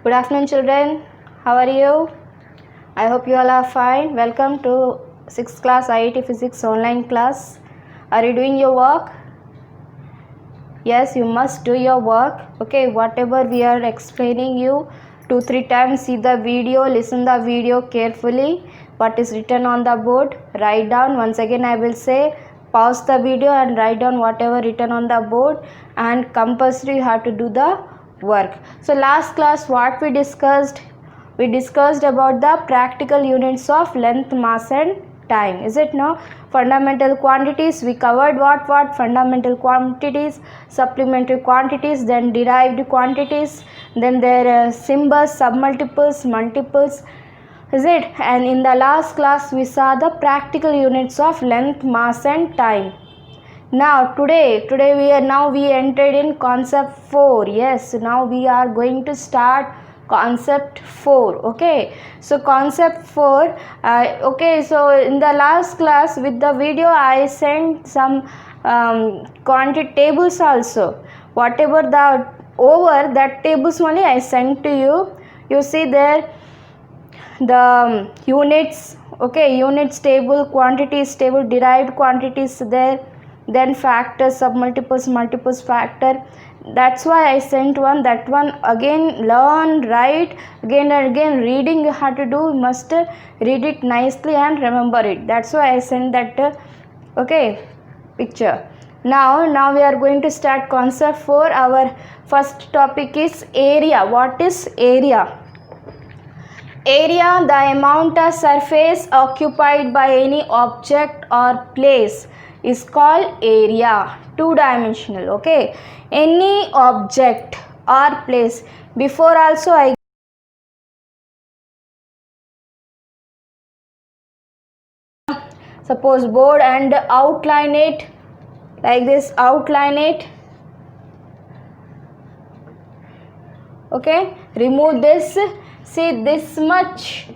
Good afternoon, children. How are you? I hope you all are fine. Welcome to 6th class IIT Physics online class. Are you doing your work? Yes, you must do your work. Okay, whatever we are explaining you 2-3 times, see the video, listen the video carefully. What is written on the board, write down. Once again I will say, pause the video and write down whatever written on the board, and compulsory you have to do the work. So last class what we discussed? We discussed about the practical units of length, mass and time. Is it no? Fundamental quantities we covered. What fundamental quantities, supplementary quantities, then derived quantities, then their symbols, submultiples, multiples. Is it? And in the last class we saw the practical units of length, mass and time. Now today we entered in concept 4. Yes, now we are going to start concept 4. Okay, so concept 4. Okay, so in the last class with the video I sent some quantity tables also. Whatever the over that tables only I sent to you. You see there the units. Okay, units table, quantities table, derived quantities there, then factors, submultiples, multiples, factor. That's why I sent one. That one again learn, write, again and again reading you have to do. You must read it nicely and remember it. That's why I sent that okay picture. Now we are going to start concept 4. Our first topic is area. What is area? Area, the amount of surface occupied by any object or place, is called area. Two-dimensional. Okay, any object or place. Before also I suppose board and outline it like this. Outline it. Okay, remove this. See, this much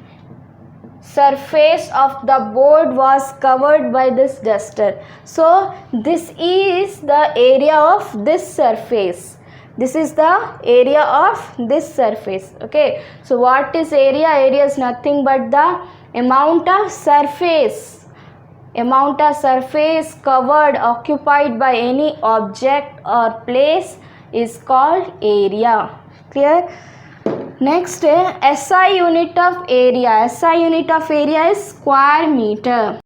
surface of the board was covered by this duster. So this is the area of this surface. This is the area of this surface. Okay, so what is area? Area is nothing but the amount of surface covered, occupied by any object or place is called area. Clear? Next, SI unit of area. SI unit of area is square meter.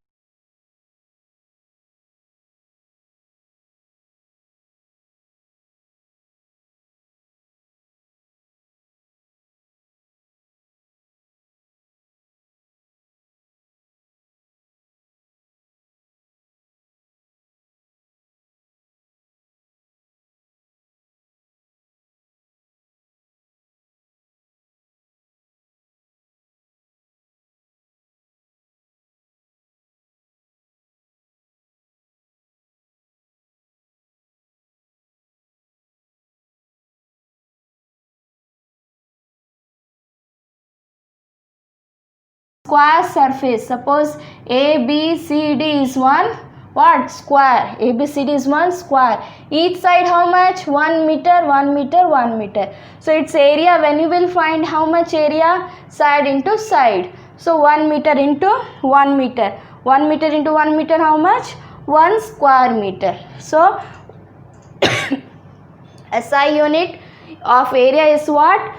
Square surface. Suppose ABCD is one what? Square. ABCD is one square. Each side how much? 1 meter, 1 meter, 1 meter. So its area, when you will find how much area? Side into side. So 1 meter into 1 meter. 1 meter into 1 meter how much? 1 square meter. So SI unit of area is what?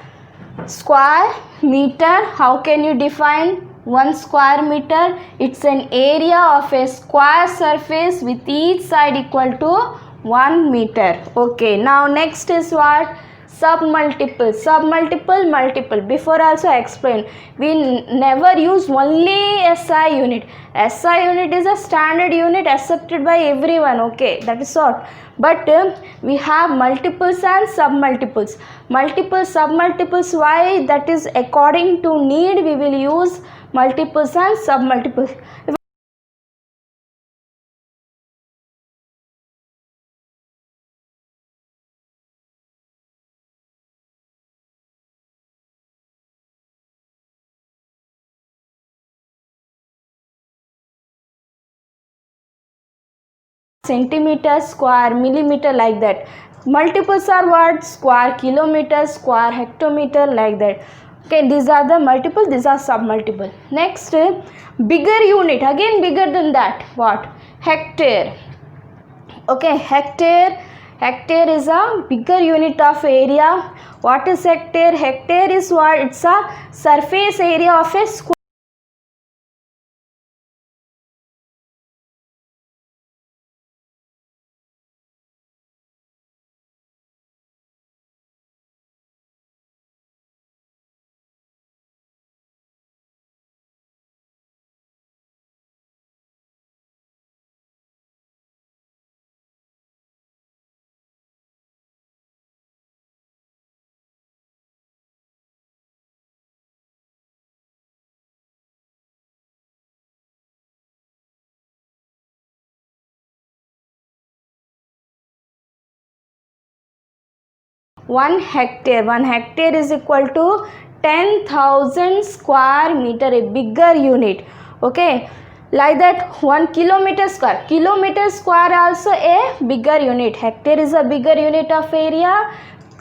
Square meter. How can you define 1 square meter? It's an area of a square surface with each side equal to 1 meter. Okay, now next is what? Submultiple. Submultiple, multiple. Before also I explained, we never use only SI unit. SI unit is a standard unit accepted by everyone. Okay, that is all. But we have multiples and submultiples. Multiples, submultiples. Why? That is according to need we will use multiples and submultiples. Centimeter square, millimeter, like that. multiples are what? Square kilometer, square hectometer, like that. Okay, these are the multiple, these are submultiple. Next, bigger unit, again bigger than that, what? Hectare. Okay, hectare is a bigger unit of area. What is hectare? Hectare is what? It's a surface area of a square. One hectare is equal to 10,000 square meter, a bigger unit. Okay, like that. 1 kilometer square also a bigger unit. Hectare is a bigger unit of area,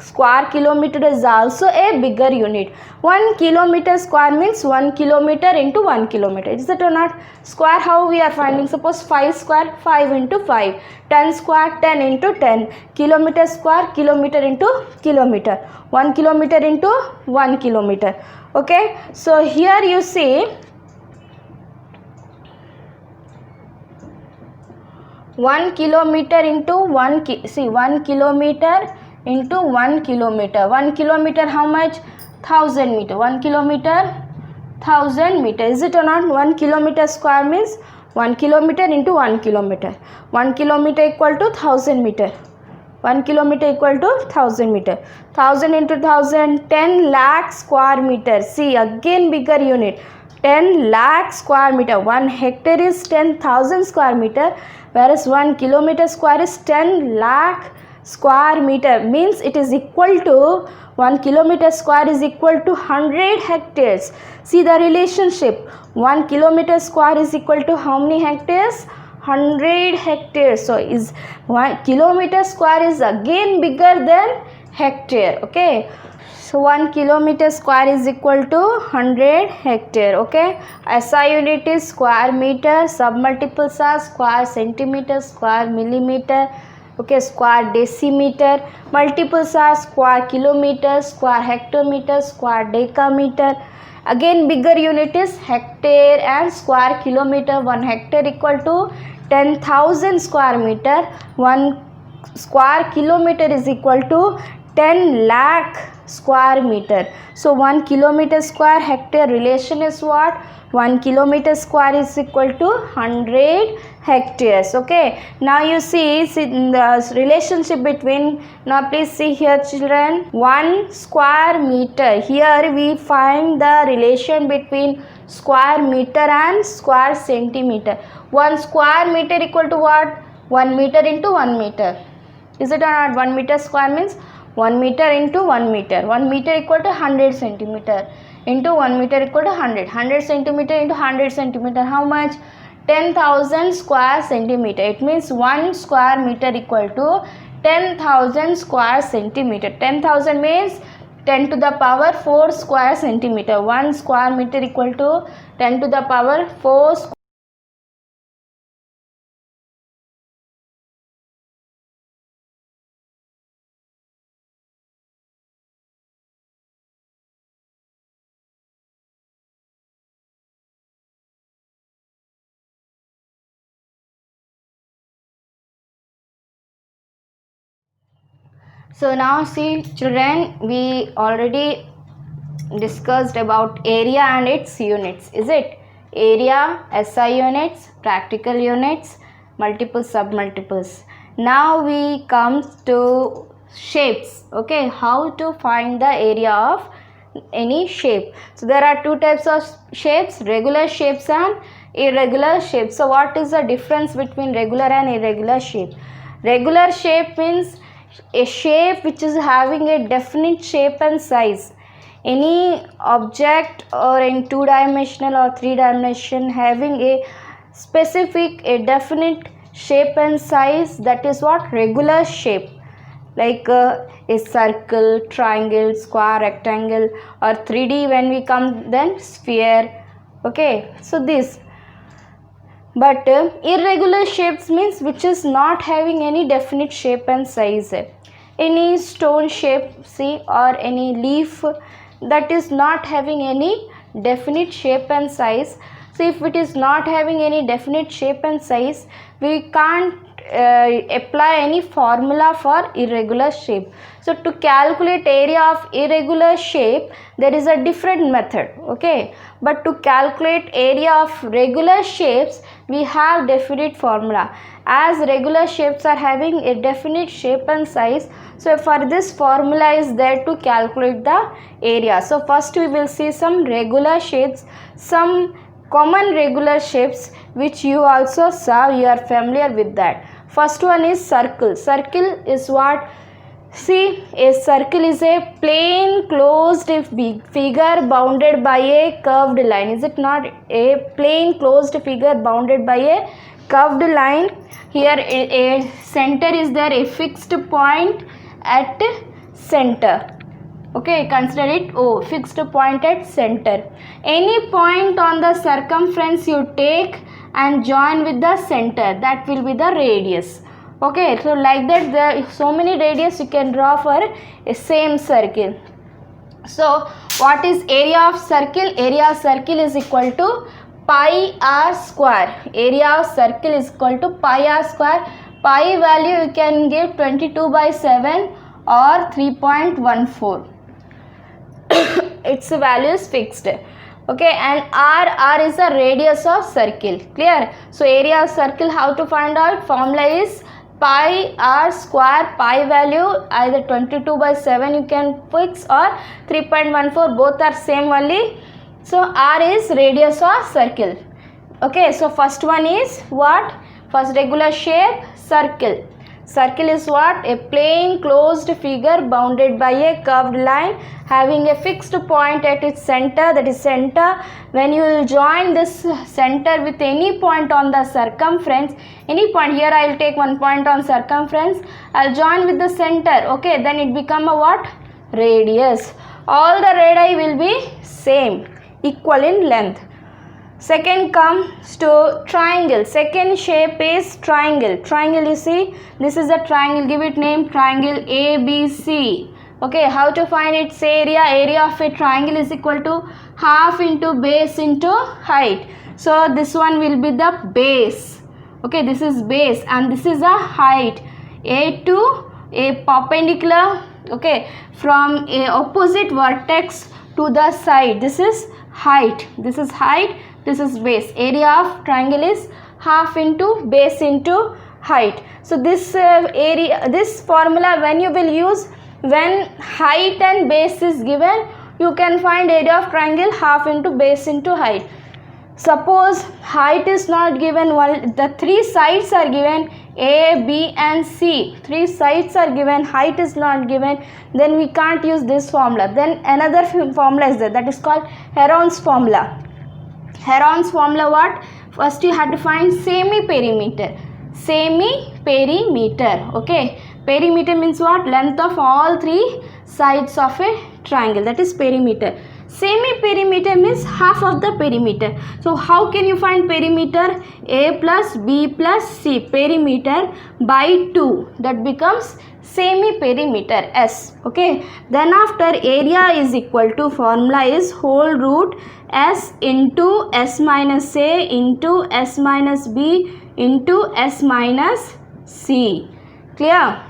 square kilometer is also a bigger unit. 1 kilometer square means 1 kilometer into 1 kilometer. Is that or not? Square, how we are finding? Suppose 5 square, 5 into 5. 10 square, 10 into 10. Kilometer square, kilometer into kilometer. 1 kilometer into 1 kilometer. Okay, so here you see 1 kilometer into 1 kilometer into 1 kilometer. 1 kilometer how much? 1000 meter. 1 kilometer 1000 meter. Is it or not? 1 kilometer square means 1 kilometer into 1 kilometer. 1 kilometer equal to 1000 meter. 1 kilometer equal to 1000 meter. 1000 into 1000, 10 lakh square meter. See, again bigger unit. 10 lakh square meter. 1 hectare is 10,000 square meter, whereas 1 kilometer square is 10 lakh square meter. Means it is equal to 1 kilometer square is equal to 100 hectares. See the relationship. 1 kilometer square is equal to how many hectares? 100 hectares. So is 1 kilometer square is again bigger than hectare. Okay, so 1 kilometer square is equal to 100 hectare. Okay, SI unit is square meter, submultiples are square centimeter, square millimeter. Okay, square decimeter. Multiples are square kilometer, square hectometer, square decameter. Again bigger unit is hectare and square kilometer. 1 hectare equal to 10,000 square meter. 1 square kilometer is equal to 10 lakh square meter. So 1 kilometer square hectare relation is what? 1 kilometer square is equal to 100 hectares. Okay, now you see the relationship between, now please see here children, 1 square meter. Here we find the relation between square meter and square centimeter. 1 square meter equal to what? 1 meter into 1 meter. Is it or not? 1 meter square means 1 meter into 1 meter. 1 meter equal to 100 centimeter into 1 meter equal to 100. 100 centimeter into 100 centimeter, how much? 10,000 square centimeter. It means 1 square meter equal to 10,000 square centimeter. 10,000 means 10 to the power 4 square centimeter. 1 square meter equal to 10 to the power 4 square. So now see children, we already discussed about area and its units. Is it? Area, SI units, practical units, multiple submultiples. Now we come to shapes. Okay, how to find the area of any shape. So there are two types of shapes, regular shapes and irregular shapes. So what is the difference between regular and irregular shape? Regular shape means a shape which is having a definite shape and size. Any object or in 2-dimensional or 3-dimension having a specific, a definite shape and size, that is what? Regular shape. like a circle, triangle, square, rectangle, or 3D when we come, then sphere. Okay, so this. But irregular shapes means which is not having any definite shape and size. Any stone shape, see, or any leaf that is not having any definite shape and size. So if it is not having any definite shape and size, we can't apply any formula for irregular shape. So to calculate area of irregular shape, there is a different method, okay, but to calculate area of regular shapes, we have definite formula. As regular shapes are having a definite shape and size, so for this formula is there to calculate the area. So first we will see some regular shapes, some common regular shapes which you also saw, you are familiar with that. First one is circle. Circle is what? See, a circle is a plain closed figure bounded by a curved line. Is it not a plain closed figure bounded by a curved line? Here a center is there, a fixed point at center. Okay, consider it O, fixed point at center. Any point on the circumference you take and join with the center, that will be the radius. Okay, so like that there are so many radius you can draw for a same circle. So what is area of circle? Area of circle is equal to pi r square. Area of circle is equal to pi r square. Pi value you can give 22/7 or 3.14. Its value is fixed. Okay, and r is the radius of circle. Clear? So area of circle, how to find out? Formula is pi r square. Pi value either 22/7 you can fix or 3.14, both are same only. So r is radius of circle. Okay, so first one is what? First regular shape, circle. Circle is what? A plain closed figure bounded by a curved line having a fixed point at its center, that is center. When you will join this center with any point on the circumference, any point, here I will take one point on circumference, I will join with the center, okay, then it become a what? Radius. All the radii will be same, equal in length. Second comes to triangle. Second shape is triangle. Triangle, you see, this is a triangle, give it name triangle ABC. Okay, how to find its area? Area of a triangle is equal to half into base into height. So this one will be the base. Okay, this is base and this is a height. A to a perpendicular, okay, from a opposite vertex to the side. This is height. This is height. This is base. Area of triangle is half into base into height. So this area, this formula when you will use, when height and base is given, you can find area of triangle half into base into height. Suppose height is not given, the three sides are given, A, B and C. Three sides are given, height is not given, then we can't use this formula. Then another formula is there, that is called Heron's formula. Heron's formula what? First you have to find semi-perimeter. Semi-perimeter. Okay. Perimeter means what? Length of all three sides of a triangle. That is perimeter. Semi-perimeter means half of the perimeter. So how can you find perimeter? A plus B plus C. Perimeter by 2. That becomes semi-perimeter S. Okay. Then after area is equal to, formula is whole root S into S minus A into S minus B into S minus C. Clear?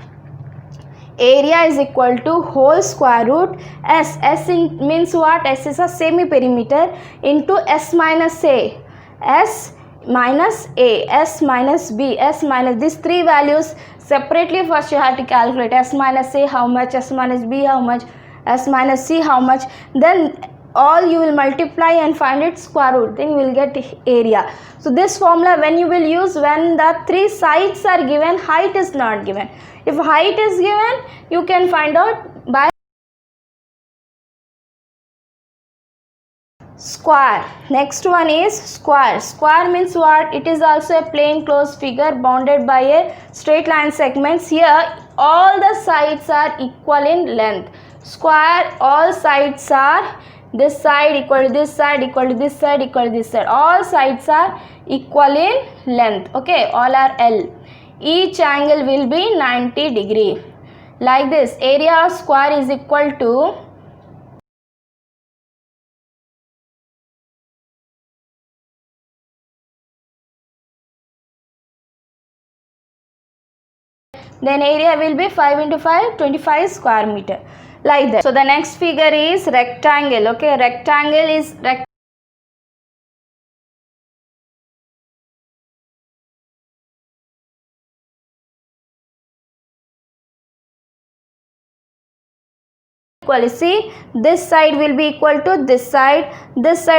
Area is equal to whole square root S. S means what? S is a semi-perimeter into S minus A. S minus A. S minus B. S minus, these three values separately first you have to calculate. S minus A how much, S minus B how much, S minus C how much. Then all you will multiply and find its square root, then you will get area. So this formula when you will use, when the three sides are given, height is not given. If height is given, you can find out by square. Next one is square. Square means what? It is also a plain closed figure bounded by a straight line segments. Here all the sides are equal in length. Square, all sides are this side equal to this side equal to this side equal to this side. All sides are equal in length. Okay, all are L. Each angle will be 90 degree. Like this, area of square is equal to then area will be 5 into 5, 25 square meter, like that. So the next figure is rectangle. Okay, rectangle is equal. See, this side will be equal to this side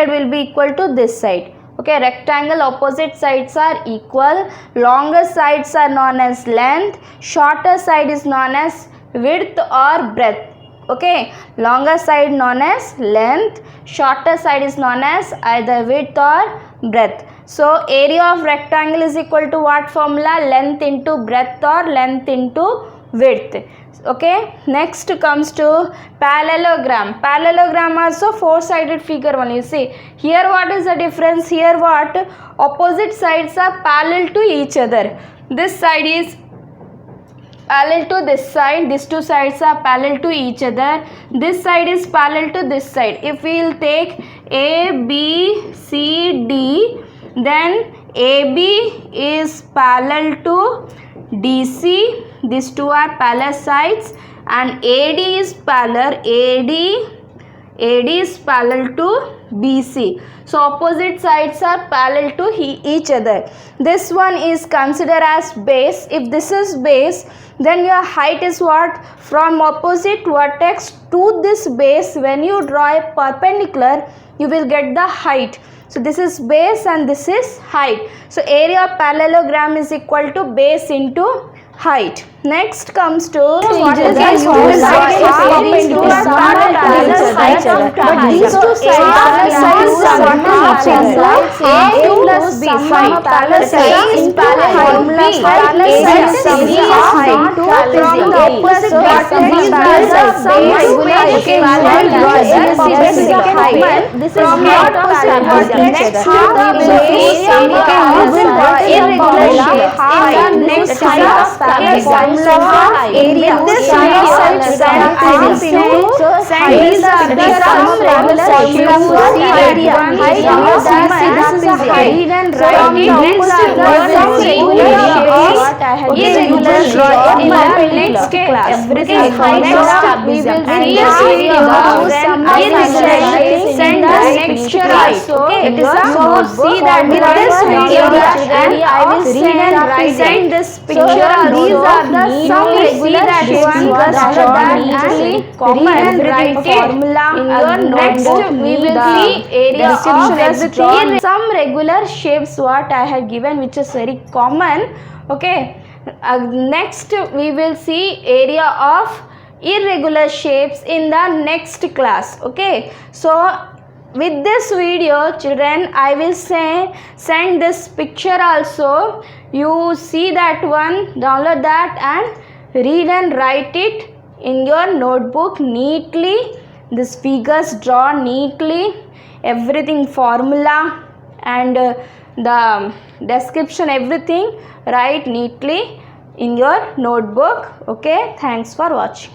will be equal to this side. Okay, rectangle opposite sides are equal. Longer sides are known as length, shorter side is known as width or breadth. Okay, longer side known as length, shorter side is known as either width or breadth. So area of rectangle is equal to what formula? Length into breadth or length into width. Okay, next comes to parallelogram. Parallelogram also four-sided figure only. You see here, what is the difference? Here what? Opposite sides are parallel to each other. This side is parallel to this side, these two sides are parallel to each other. This side is parallel to this side. If we will take A, B, C, D, then AB is parallel to DC. These two are parallel sides, and AD is parallel. AD is parallel to BC. So opposite sides are parallel to each other. This one is considered as base. If this is base, then your height is what? From opposite vertex to this base, when you draw a perpendicular, you will get the height. So this is base and this is height. So area of parallelogram is equal to base into height. Next comes to what is the use of but these two sides are A plus B. Parallel sides is parallel from the opposite this is not next irregular shape area. This some regular shapes was drawn neatly, common, write formula in your notebook. We will see area of some regular shapes what I have given, which is very common. Okay, next we will see area of irregular shapes in the next class. Okay, so with this video children, I will send this picture also. You see that one, download that and read and write it in your notebook neatly. These figures draw neatly, everything formula and the description, everything write neatly in your notebook. Okay, thanks for watching.